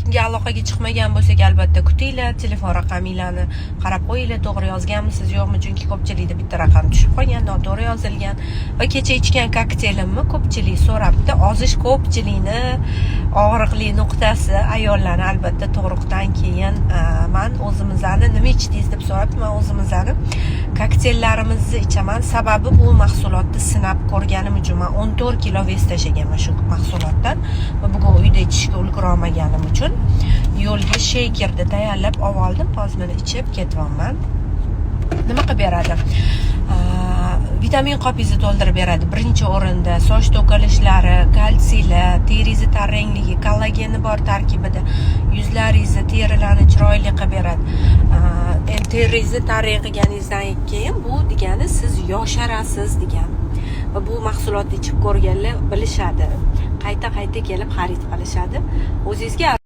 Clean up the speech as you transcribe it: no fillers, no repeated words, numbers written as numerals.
telefonga aloqaga chiqmagan bo'lsak, albatta kutinglar, telefon raqaminglarni qarab qo'yinglar, to'g'ri yozganmisiz yo'qmi, chunki ko'pchilikda bitta raqam tushib qolgan, noto'g'ri yozilgan. Va kecha ichgan kokteylimni ko'pchilik so'rabdi. Ozish ko'pchilikni og'riqli nuqtasi. Ayollarni albatta tug'ruqdan keyin men o'zimizni nima ichdingiz deb so'rabdi. Men o'zimizni kokteyllarimizni ichaman. Sababi bu mahsulotni sinab ko'rganim uchun. Men 14 kilo vес tashaganman shu mahsulotdan va bugun uyda ichishga ulgurolmaganim uchun yo'lga sheykerda tayyorlab oldim. Hozir mana ichib ketyapman. Nima qilib beradi? Vitamin qopingizni to'ldirib beradi. Birinchi o'rinda soch to'kilishlari, kalsiylar, teringizni tarrangligi, kollageni bor tarkibida, yuzlaringizni, terilarni chiroyli qilib beradi. Teringizni tarang qilganingizdan keyin bu degani siz yosharasiz degani. Va bu mahsulotni ichib ko'rganlar bilishadi. Qayta kelib xarid qilishadi. O'zingizga